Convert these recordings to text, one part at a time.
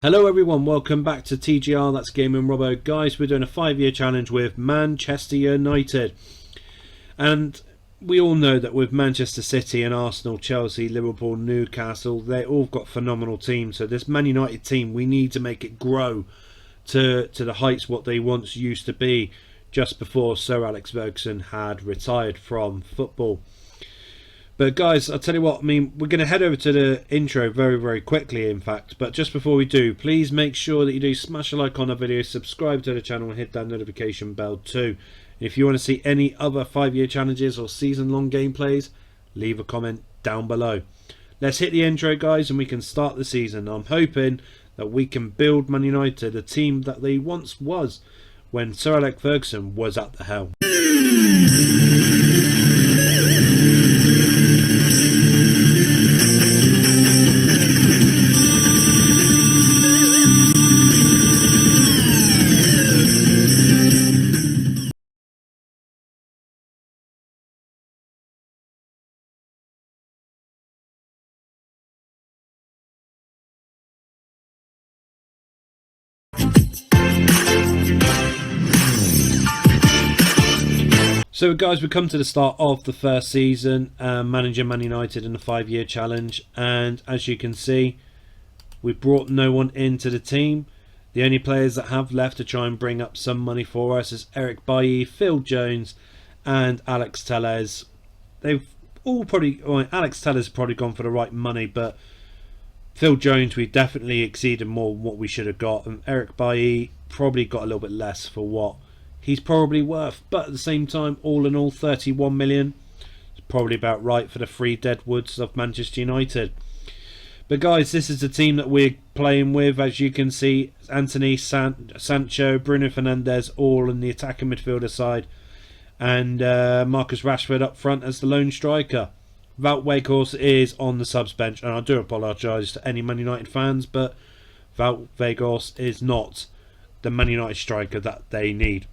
Hello everyone, welcome back to TGR, that's Gaming Robo. Guys, we're doing a 5-year challenge with Manchester United. And we all know that with Manchester City and Arsenal, Chelsea, Liverpool, Newcastle, they all got phenomenal teams. So this Man United team, we need to make it grow to the heights what they once used to be just before Sir Alex Ferguson had retired from football. But guys, I'll tell you what, we're going to head over to the intro very quickly, in fact. But just before we do, please make sure that you do smash a like on the video, subscribe to the channel and hit that notification bell too. And if you want to see any other 5-year challenges or season-long gameplays, leave a comment down below. Let's hit the intro, guys, and we can start the season. I'm hoping that we can build Man United, a team that they once was when Sir Alex Ferguson was at the helm. So guys, we come to the start of the first season, managing Man United in the 5-year challenge, and as you can see, we've brought no one into the team. The only players that have left to try and bring up some money for us is Eric Bailly, Phil Jones and Alex Telles. They've all probably, well, Alex Telles has probably gone for the right money, but Phil Jones, we definitely exceeded more than what we should have got, and Eric Bailly probably got a little bit less for what he's probably worth, but at the same time, all in all, 31 million is probably about right for the three deadwoods of Manchester United. But guys, this is the team that we're playing with. As you can see, Anthony, Sancho, Bruno Fernandes, all in the attacking midfielder side, and Marcus Rashford up front as the lone striker. Wout Weghorst is on the subs bench, and I do apologise to any Man United fans, but Wout Weghorst is not the Man United striker that they need.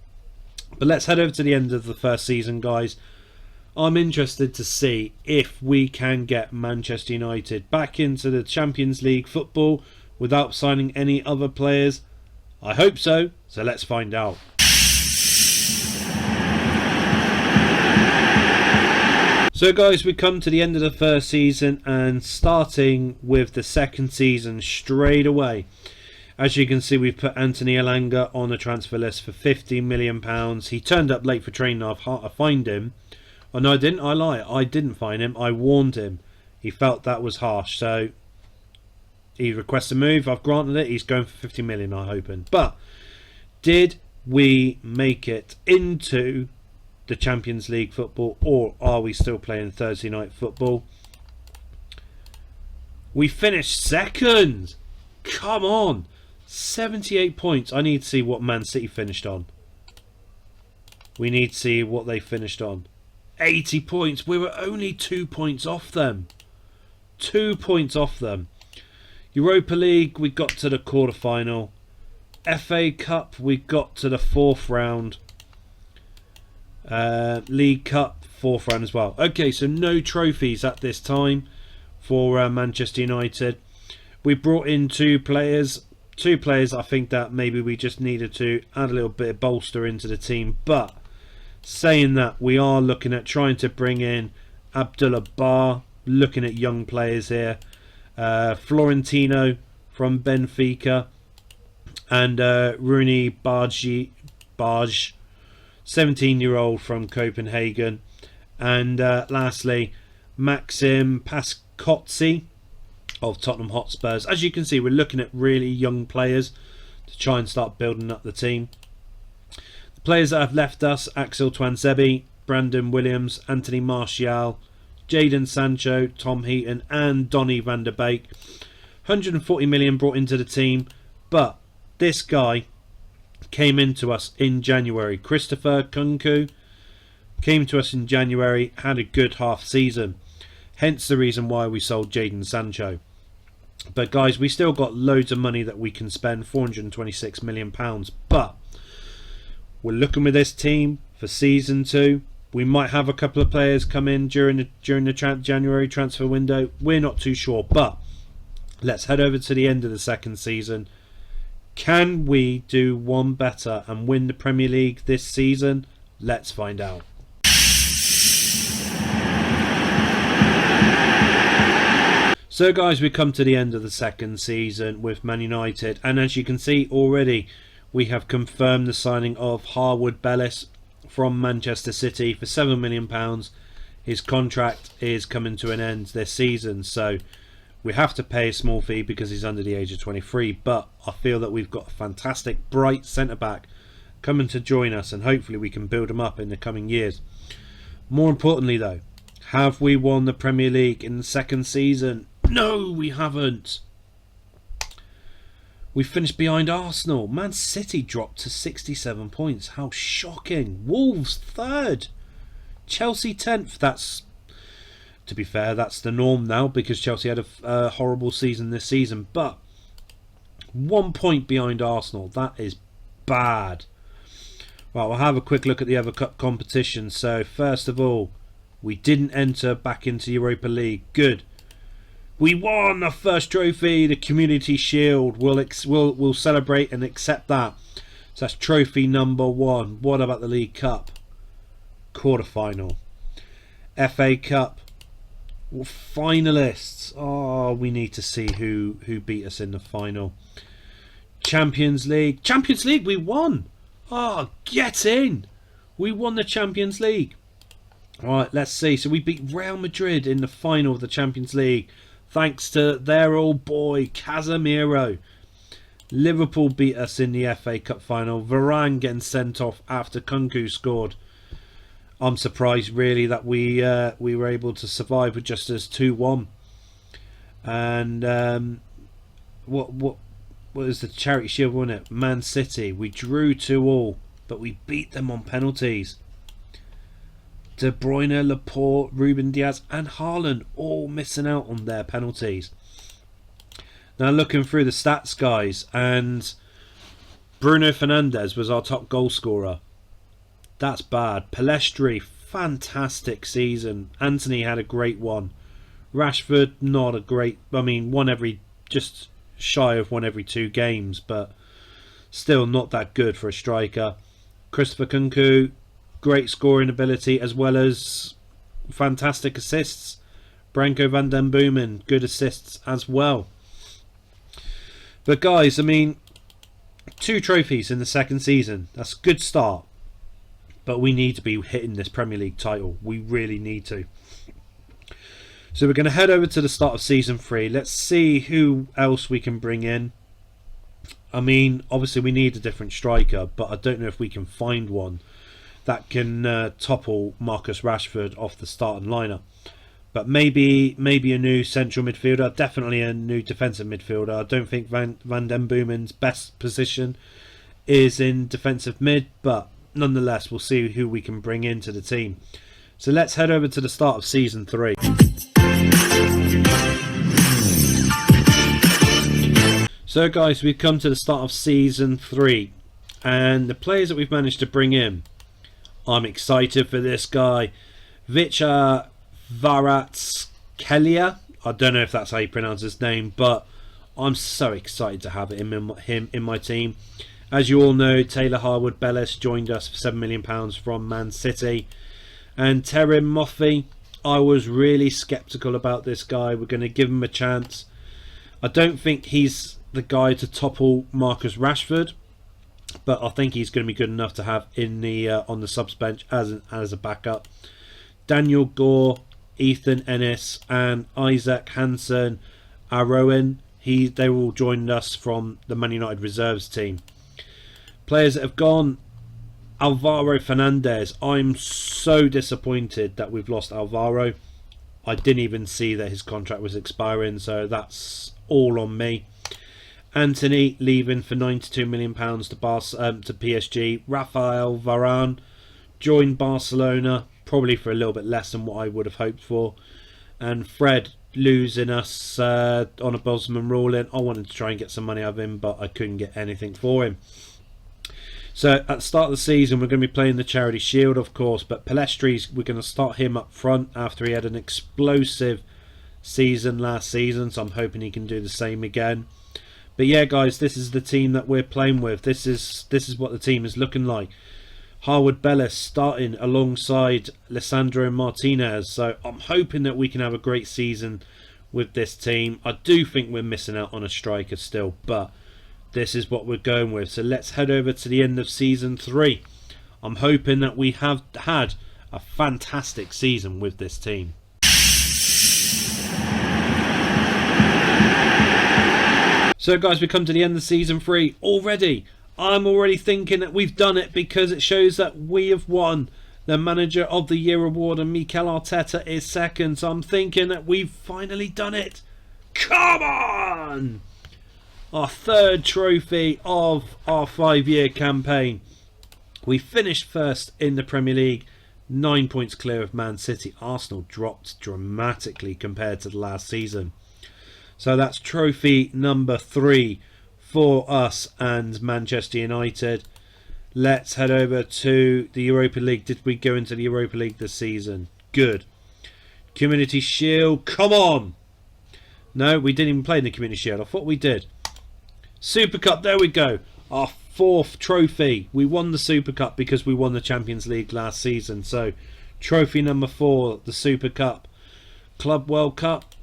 But let's head over to the end of the first season, guys. I'm interested to see if we can get Manchester United back into the Champions League football without signing any other players. I hope so, so let's find out. So guys, we come to the end of the first season and starting with the second season straight away. As you can see, we've put Anthony Elanga on the transfer list for £50 million. He turned up late for training. I've had to find him. Oh no, I didn't. I lie. I didn't find him. I warned him. He felt that was harsh. So he requests a move. I've granted it. He's going for 50 million, I'm hoping. But did we make it into the Champions League football, or are we still playing Thursday night football? We finished second. Come on. 78 points. I need to see what Man City finished on. We need to see what they finished on. 80 points. We were only 2 points off them. 2 points off them. Europa League, we got to the quarter-final. FA Cup, we got to the 4th round. League Cup, 4th round as well. Okay, so no trophies at this time for Manchester United. We brought in two players. I think that maybe we just needed to add a little bit of bolster into the team. But saying that, we are looking at trying to bring in Abdullah Bar, looking at young players here. Florentino from Benfica, and Rooney Barge, 17-year-old from Copenhagen. And lastly, Maxim Pascozzi of Tottenham Hotspurs. As you can see, we're looking at really young players to try and start building up the team. The players that have left us: Axel Tuanzebe, Brandon Williams, Anthony Martial, Jadon Sancho, Tom Heaton and Donny van der Beek. 140 million brought into the team, but this guy came into us in January. Christopher Kunku came to us in January, had a good half season, hence the reason why we sold Jadon Sancho. But guys, we still got loads of money that we can spend, £426 million. But we're looking with this team for season 2. We might have a couple of players come in during the January transfer window. We're not too sure, but let's head over to the end of the second season Can we do one better and win the Premier League this season? Let's find out. So guys, we come to the end of the second season with Man United, and as you can see already, we have confirmed the signing of Harwood Bellis from Manchester City for £7 million. His contract is coming to an end this season, so we have to pay a small fee because he's under the age of 23, but I feel that we've got a fantastic, bright centre-back coming to join us, and hopefully we can build him up in the coming years. More importantly though, have we won the Premier League in the second season? No, we haven't. We finished behind Arsenal. Man City dropped to 67 points. How shocking. Wolves 3rd. Chelsea 10th. That's, to be fair, that's the norm now because Chelsea had a horrible season this season. But 1 point behind Arsenal. That is bad. Right, we'll have a quick look at the other cup competitions. So, first of all, we didn't enter back into Europa League. Good. We won our first trophy, the Community Shield. We'll celebrate and accept that. So that's trophy number 1. What about the League Cup? Quarter-final. FA Cup. Well, finalists. Oh, we need to see who beat us in the final. Champions League. Champions League, we won. Oh, get in. We won the Champions League. Alright, let's see. So we beat Real Madrid in the final of the Champions League, thanks to their old boy, Casemiro. Liverpool beat us in the FA Cup final. Varane getting sent off after Kunku scored. I'm surprised, really, that we were able to survive with just as 2-1. And what was the Charity Shield, wasn't it? Man City. We drew 2-2, but we beat them on penalties. De Bruyne, Laporte, Ruben Diaz and Haaland all missing out on their penalties. Now looking through the stats, guys, and Bruno Fernandes was our top goal scorer. That's bad. Pellistri, fantastic season. Anthony had a great one. Rashford, not a great, I mean, just shy of one every 2 games, but still not that good for a striker. Christopher Kunku, great scoring ability as well as fantastic assists. Branko van den Boomen, good assists as well. But guys, I mean, 2 trophies in the second season. That's a good start. But we need to be hitting this Premier League title. We really need to. So we're going to head over to the start of season 3. Let's see who else we can bring in. I mean, obviously we need a different striker, but I don't know if we can find one that can topple Marcus Rashford off the starting lineup. But maybe a new central midfielder, definitely a new defensive midfielder. I don't think Van den Boomen's best position is in defensive mid, but nonetheless we'll see who we can bring into the team. So let's head over to the start of season 3. So guys, we've come to the start of season 3, and the players that we've managed to bring in, I'm excited for this guy, Vicha Kvaratskhelia. I don't know if that's how you pronounce his name, but I'm so excited to have him in my team. As you all know, Taylor Harwood Bellis joined us for £7 million from Man City. And Terem Moffi, I was really sceptical about this guy. We're going to give him a chance. I don't think he's the guy to topple Marcus Rashford, but I think he's going to be good enough to have in the on the subs bench as a backup. Daniel Gore, Ethan Ennis and Isaac Hansen Aroen, they all joined us from the Man United reserves team. Players that have gone: Alvaro Fernandez. I'm so disappointed that we've lost Alvaro. I didn't even see that his contract was expiring, so that's all on me. Anthony leaving for £92 million to PSG. Rafael Varane joined Barcelona, probably for a little bit less than what I would have hoped for. And Fred losing us on a Bosman ruling. I wanted to try and get some money out of him, but I couldn't get anything for him. So at the start of the season, we're going to be playing the Charity Shield, of course, but Pellistri, we're going to start him up front after he had an explosive season last season, so I'm hoping he can do the same again. But yeah, guys, this is the team that we're playing with. This is what the team is looking like. Harwood Bellis starting alongside Lisandro Martinez. So I'm hoping that we can have a great season with this team. I do think we're missing out on a striker still, but this is what we're going with. So let's head over to the end of season 3. I'm hoping that we have had a fantastic season with this team. So guys, we come to the end of season 3 already. I'm already thinking that we've done it because it shows that we have won the Manager of the Year award and Mikel Arteta is second. So I'm thinking that we've finally done it. Come on! Our 3rd trophy of our 5-year campaign. We finished first in the Premier League, 9 points clear of Man City. Arsenal dropped dramatically compared to the last season. So that's trophy number 3 for us and Manchester United. Let's head over to the Europa League. Did we go into the Europa League this season? Good. Community Shield, come on! No, we didn't even play in the Community Shield. I thought we did. Super Cup, there we go. Our 4th trophy. We won the Super Cup because we won the Champions League last season. So, trophy number 4, the Super Cup. Club World Cup.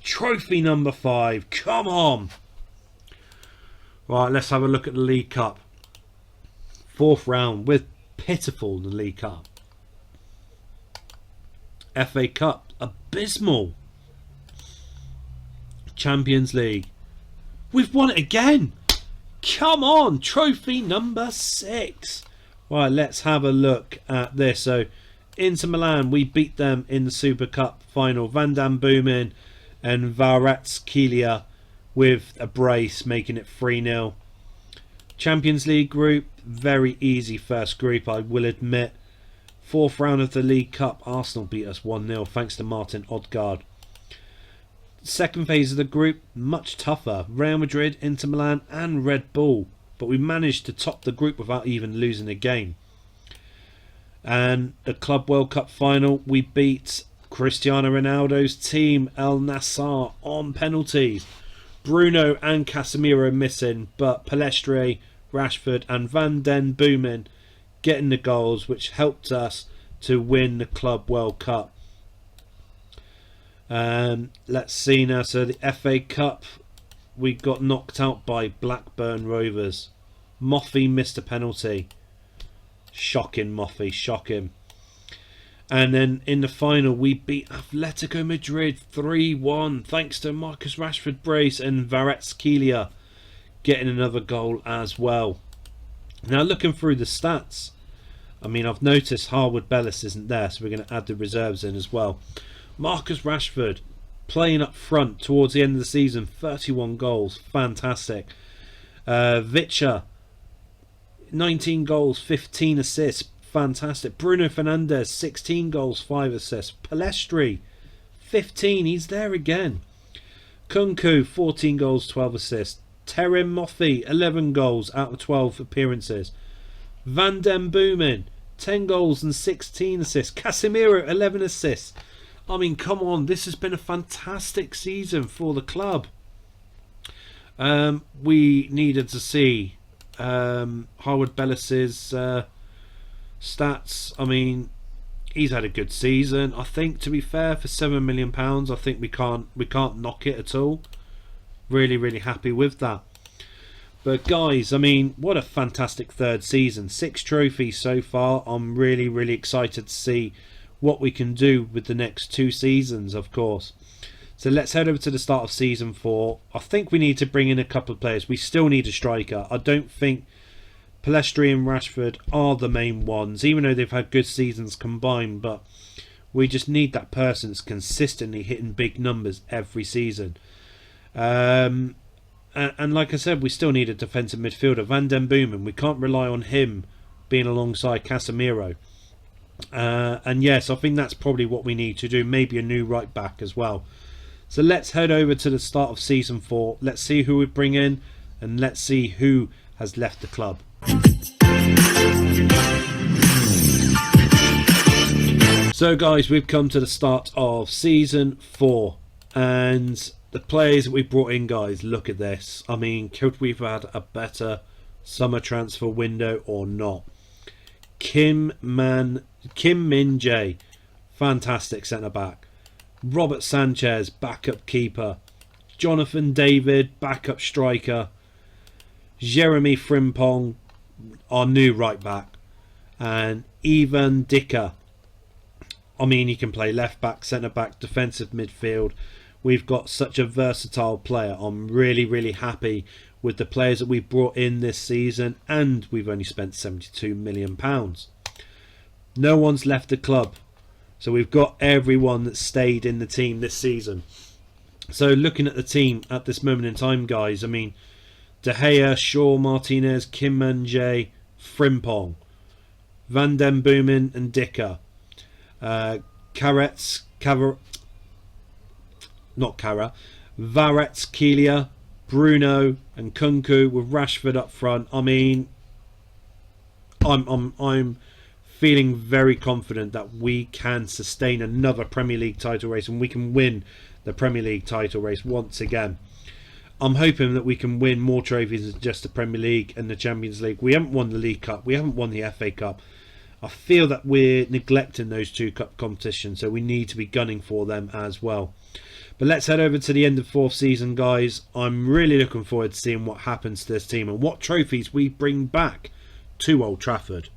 Trophy number 5. Come on. Right, let's have a look at the League Cup. 4th round. We're pitiful in the League Cup. FA Cup. Abysmal. Champions League. We've won it again. Come on. Trophy number 6. Right, let's have a look at this. So, Inter Milan, we beat them in the Super Cup final. Van den Boomen and Kvaratskhelia with a brace, making it 3-0. Champions League group, very easy first group, I will admit. 4th round of the League Cup, Arsenal beat us 1-0 thanks to Martin Odegaard. 2nd phase of the group, much tougher. Real Madrid, Inter Milan and Red Bull. But we managed to top the group without even losing a game. And the Club World Cup final, we beat Cristiano Ronaldo's team, El Nassr, on penalties. Bruno and Casemiro missing, but Pellistri, Rashford and Van den Boomen getting the goals, which helped us to win the Club World Cup. Let's see now. So the FA Cup, we got knocked out by Blackburn Rovers. Moffey missed a penalty. Shocking, Moffey, shocking. And then in the final, we beat Atletico Madrid 3-1 thanks to Marcus Rashford brace and Kvaratskhelia getting another goal as well. Now looking through the stats, I mean, I've noticed Harwood Bellis isn't there, so we're going to add the reserves in as well. Marcus Rashford playing up front towards the end of the season, 31 goals, fantastic. Vicha, 19 goals, 15 assists, fantastic. Bruno Fernandes, 16 goals, 5 assists. Pellistri, 15, he's there again. Kunku, 14 goals, 12 assists. Terim Moffey, 11 goals out of 12 appearances. Van den Boomen, 10 goals and 16 assists. Casemiro, 11 assists. I mean, come on, this has been a fantastic season for the club. We needed to see Harwood Bellis's stats. I mean, he's had a good season. I think, to be fair, for £7 million, I think we can't knock it at all. Really, really happy with that. But guys, I mean, what a fantastic 3rd season. 6 trophies so far. I'm really, really excited to see what we can do with the next 2 seasons, of course. So let's head over to the start of season 4. I think we need to bring in a couple of players. We still need a striker. I don't think Pellistri and Rashford are the main ones, even though they've had good seasons combined, but we just need that person that's consistently hitting big numbers every season. And like I said, we still need a defensive midfielder. Van den Boomen, we can't rely on him being alongside Casemiro. And yes, I think that's probably what we need to do. Maybe a new right back as well. So let's head over to the start of season 4. Let's see who we bring in, and let's see who has left the club. So guys, we've come to the start of season 4, and the players that we brought in, guys, look at this. I mean, could we have had a better summer transfer window or not? Kim Min Jae, fantastic centre back. Robert Sanchez, backup keeper. Jonathan David, backup striker. Jeremy Frimpong, our new right back. And Ivan Dicker. I mean, he can play left back, centre back, defensive midfield. We've got such a versatile player. I'm really, really happy with the players that we've brought in this season, and we've only spent £72 million. No one's left the club, so we've got everyone that stayed in the team this season. So looking at the team at this moment in time, guys, I mean, De Gea, Shaw, Martinez, Kim Min-jae, Frimpong, Van den Boomen and Dicker, Varets, Keelia, Bruno and Kunku with Rashford up front. I mean, I'm feeling very confident that we can sustain another Premier League title race, and we can win the Premier League title race once again. I'm hoping that we can win more trophies than just the Premier League and the Champions League. We haven't won the League Cup, we haven't won the FA Cup. I feel that we're neglecting those two cup competitions, so we need to be gunning for them as well. But let's head over to the end of fourth season, guys. I'm really looking forward to seeing what happens to this team and what trophies we bring back to Old Trafford.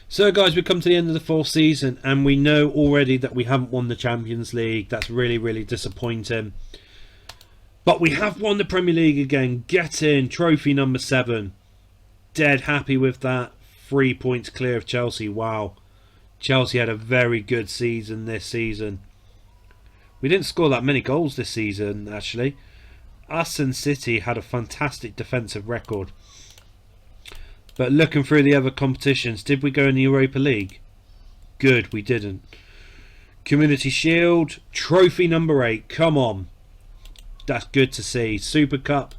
So guys, we've come to the end of the fourth season, and we know already that we haven't won the Champions League. That's really, really disappointing. But we have won the Premier League again. Get in, trophy number 7. Dead happy with that. 3 points clear of Chelsea. Wow. Chelsea had a very good season this season. We didn't score that many goals this season, actually. Us and City had a fantastic defensive record. But looking through the other competitions, did we go in the Europa League? Good, we didn't. Community Shield, trophy number 8. Come on. That's good to see. Super Cup,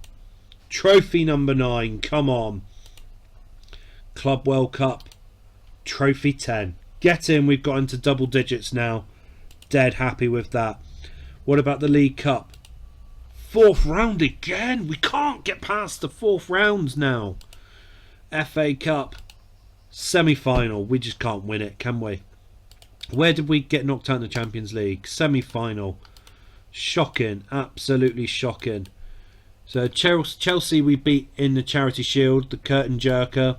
trophy number 9. Come on. Club World Cup, trophy 10. Get in, we've got into double digits now. Dead happy with that. What about the League Cup? 4th round again. We can't get past the 4th rounds now. FA Cup, semi-final. We just can't win it, can we? Where did we get knocked out in the Champions League? Semi-final. Shocking. Absolutely shocking. So Chelsea we beat in the Charity Shield, the curtain jerker.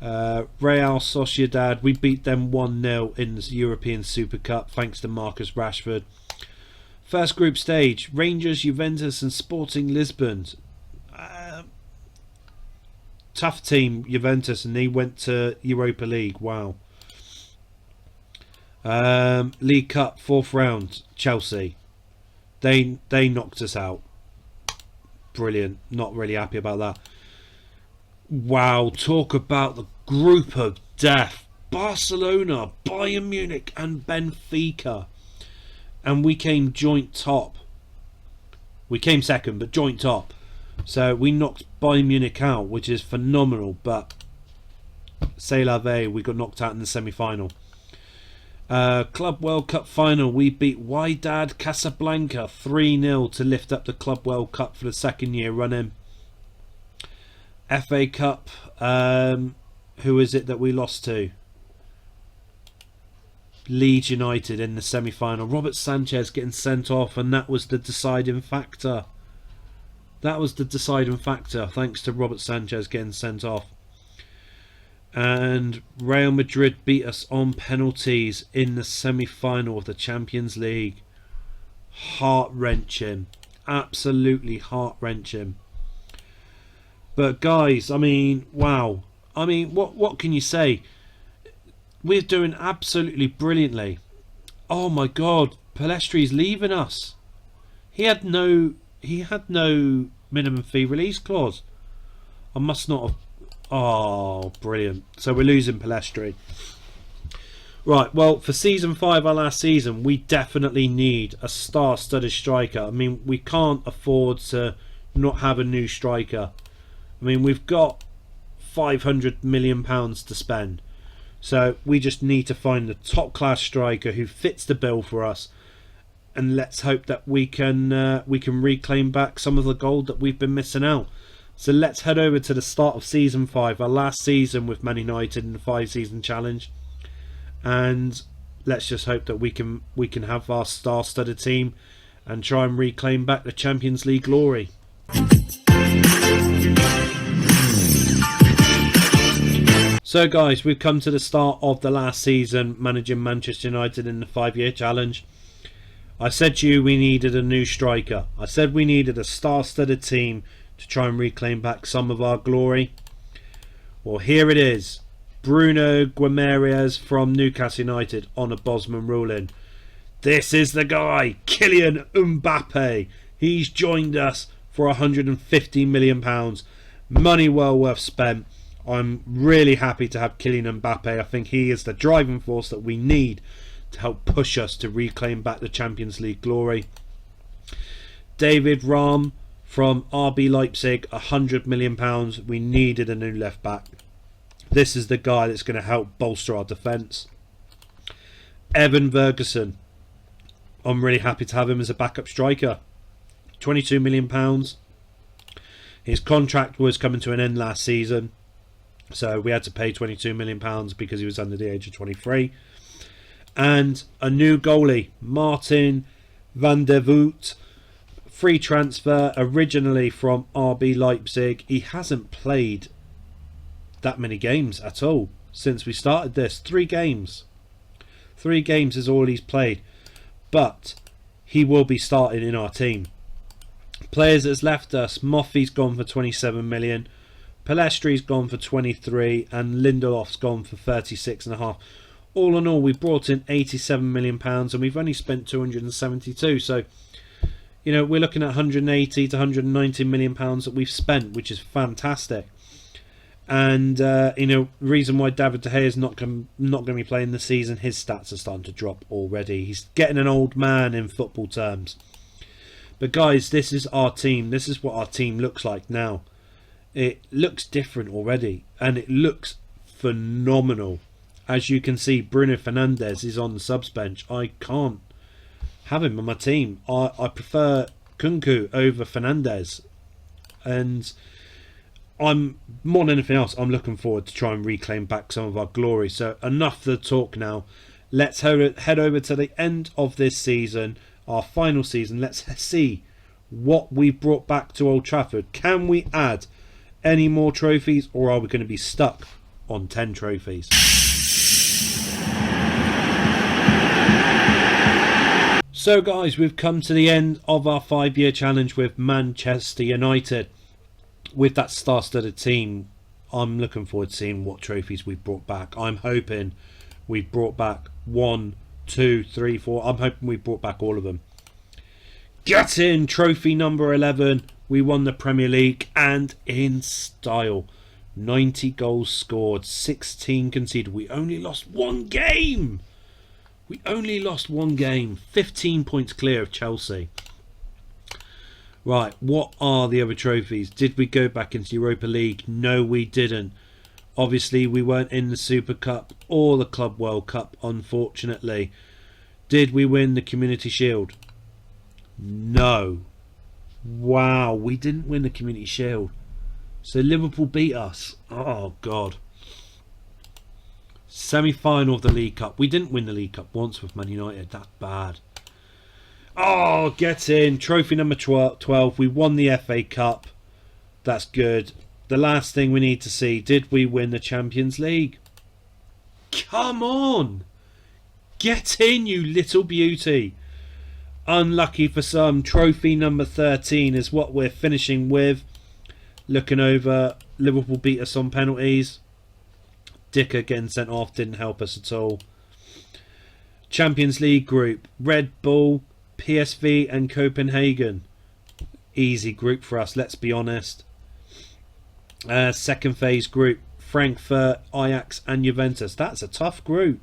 Real Sociedad, we beat them 1-0 in the European Super Cup thanks to Marcus Rashford. First group stage, Rangers, Juventus and Sporting Lisbon. Tough team, Juventus, and they went to Europa League. Wow. League Cup, 4th round, Chelsea. They knocked us out. Brilliant. Not really happy about that. Wow, talk about the group of death. Barcelona, Bayern Munich and Benfica. And we came joint top. We came second, but joint top. So we knocked Bayern Munich out, which is phenomenal. But c'est la vie, we got knocked out in the semi-final. Club World Cup final, we beat Wydad Casablanca 3-0 to lift up the Club World Cup for the 2nd year running. FA Cup, who is it that we lost to? Leeds United in the semi-final. Robert Sanchez getting sent off, and that was the deciding factor. That was the deciding factor, thanks to Robert Sanchez getting sent off. And Real Madrid beat us on penalties in the semi-final of the Champions League. Heart-wrenching. Absolutely heart-wrenching. But guys, I mean, wow. I mean, what can you say? We're doing absolutely brilliantly. Oh my God, Palestri's leaving us. He had no minimum fee release clause. I must not have. Oh, brilliant. So we're losing Palestri. Right, well, for season 5, our last season, we definitely need a star-studded striker. I mean, we can't afford to not have a new striker. I mean, we've got £500 million to spend. So we just need to find the top class striker who fits the bill for us, and let's hope that we can reclaim back some of the gold that we've been missing out. So let's head over to the start of season 5, our last season with Man United in the 5-season challenge, and let's just hope that we can have our star-studded team and try and reclaim back the Champions League glory. So guys, we've come to the start of the last season managing Manchester United in the 5-year challenge. I said to you we needed a new striker. I said we needed a star-studded team to try and reclaim back some of our glory. Well, here it is. Bruno Guimaraes from Newcastle United on a Bosman ruling. This is the guy, Kylian Mbappe. He's joined us for £150 million. Money well worth spent. I'm really happy to have Kylian Mbappe. I think he is the driving force that we need to help push us to reclaim back the Champions League glory. David Raum from RB Leipzig, £100 million. We needed a new left back. This is the guy that's going to help bolster our defence. Evan Ferguson. I'm really happy to have him as a backup striker. £22 million. His contract was coming to an end last season, so we had to pay £22 million because he was under the age of 23. And a new goalie, Martin van der Voort. Free transfer, originally from RB Leipzig. He hasn't played that many games at all since we started this. 3 games. 3 games is all he's played. But he will be starting in our team. Players that's left us, Moffy's gone for 27 million. Palestri's gone for 23, and Lindelof's gone for 36.5. All in all, we brought in £87 million, and we've only spent 272. So, you know, we're looking at 180 to 190 million pounds that we've spent, which is fantastic. And you know, the reason why David De Gea is not going to be playing this season, his stats are starting to drop already. He's getting an old man in football terms. But guys, this is our team. This is what our team looks like now. It looks different already, and it looks phenomenal. As you can see, Bruno Fernandes is on the subs bench. I can't have him on my team. I prefer Kunku over Fernandes, and I'm more than anything else, I'm looking forward to try and reclaim back some of our glory. So enough of the talk now. Let's head over to the end of this season, our final season. Let's see what we've brought back to Old Trafford. Can we add any more trophies, or are we going to be stuck on 10 trophies? So guys, we've come to the end of our 5-year challenge with Manchester United. With that star-studded team, I'm looking forward to seeing what trophies we've brought back. I'm hoping we've brought back 1, 2, 3, 4. I'm hoping we've brought back all of them. Get in! Trophy number 11. We won the Premier League, and in style. 90 goals scored, 16 conceded. We only lost 1 game. We only lost 1 game. 15 points clear of Chelsea. Right, what are the other trophies? Did we go back into Europa League? No, we didn't. Obviously, we weren't in the Super Cup or the Club World Cup, unfortunately. Did we win the Community Shield? No. Wow, we didn't win the Community Shield. So Liverpool beat us. Oh, God. Semi-final of the League Cup. We didn't win the League Cup once with Man United. That's bad. Oh, get in. Trophy number 12. We won the FA Cup. That's good. The last thing we need to see. Did we win the Champions League? Come on. Get in, you little beauty. Unlucky for some. Trophy number 13 is what we're finishing with. Looking over. Liverpool beat us on penalties. Dicker getting sent off didn't help us at all. Champions League group. Red Bull, PSV and Copenhagen. Easy group for us, let's be honest. Second phase group. Frankfurt, Ajax and Juventus. That's a tough group.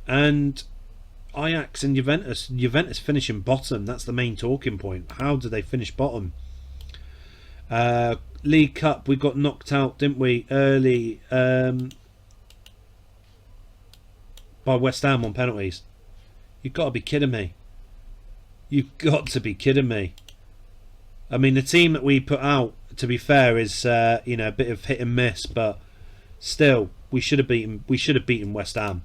And Ajax and Juventus finishing bottom. That's the main talking point. How did they finish bottom? League Cup, we got knocked out, didn't we? Early. by West Ham on penalties. You've got to be kidding me. You've got to be kidding me. I mean, the team that we put out, to be fair, is you know, a bit of hit and miss, but still, we should have beaten West Ham.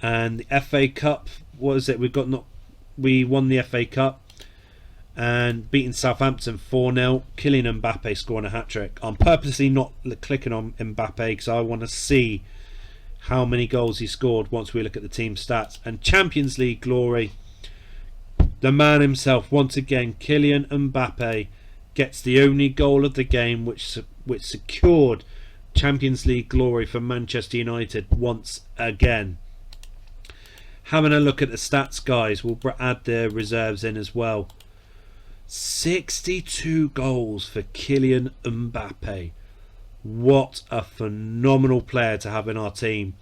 And the FA Cup, what is it? We won the FA Cup and beaten Southampton 4-0. Kylian Mbappe scoring a hat-trick. I'm purposely not clicking on Mbappe because I want to see how many goals he scored once we look at the team stats. And Champions League glory, the man himself, once again, Kylian Mbappe gets the only goal of the game which secured Champions League glory for Manchester United once again. Having a look at the stats, guys, we'll add the reserves in as well. 62 goals for Kylian Mbappe. What a phenomenal player to have in our team.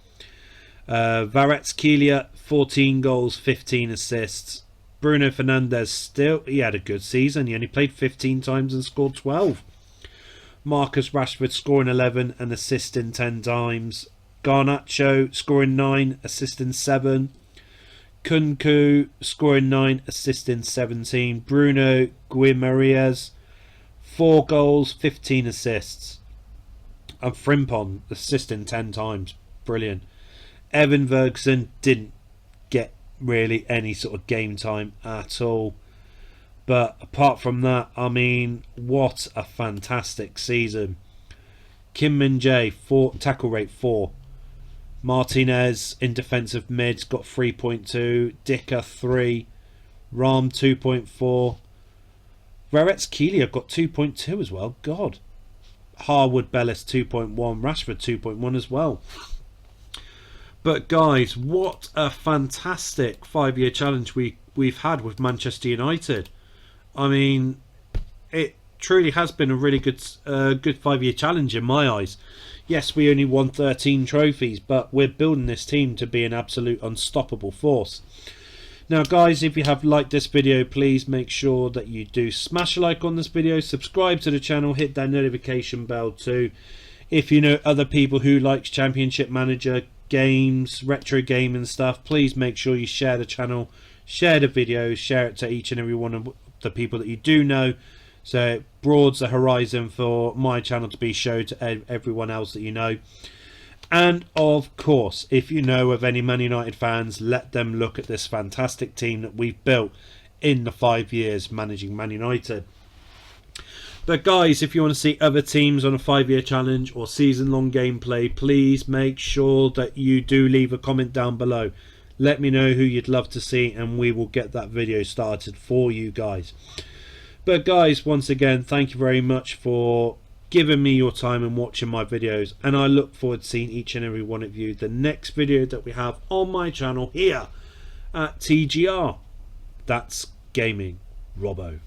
Kvaratskhelia, 14 goals, 15 assists. Bruno Fernandes, he had a good season. He only played 15 times and scored 12. Marcus Rashford scoring 11 and assisting 10 times. Garnacho scoring 9, assisting 7. Kunku scoring 9, assisting 17. Bruno Guimaraes, 4 goals, 15 assists. And Frimpong assisting 10 times. Brilliant. Evan Ferguson didn't get really any sort of game time at all. But apart from that, I mean, what a fantastic season. Kim Min-jae, tackle rate 4. Martinez in defensive mids got 3.2. Dicker 3. Ram 2.4. Kvaratskhelia got 2.2 as well. God. Harwood Bellis 2.1. Rashford 2.1 as well. But guys, what a fantastic 5-year challenge we've had with Manchester United. I mean, it truly has been a really good 5-year challenge in my eyes. Yes, we only won 13 trophies, but we're building this team to be an absolute unstoppable force. Now guys, if you have liked this video, please make sure that you do smash a like on this video, subscribe to the channel, hit that notification bell too. If you know other people who likes Championship Manager games, retro game and stuff, please make sure you share the channel, share the videos, share it to each and every one of the people that you do know, so it broadens the horizon for my channel to be shown to everyone else that you know. And of course, if you know of any Man United fans, let them look at this fantastic team that we've built in the 5 years managing Man United. But guys, if you want to see other teams on a 5-year challenge or season-long gameplay, please make sure that you do leave a comment down below. Let me know who you'd love to see and we will get that video started for you guys. But guys, once again, thank you very much for giving me your time and watching my videos, and I look forward to seeing each and every one of you the next video that we have on my channel here at TGR. That's Gaming Robo.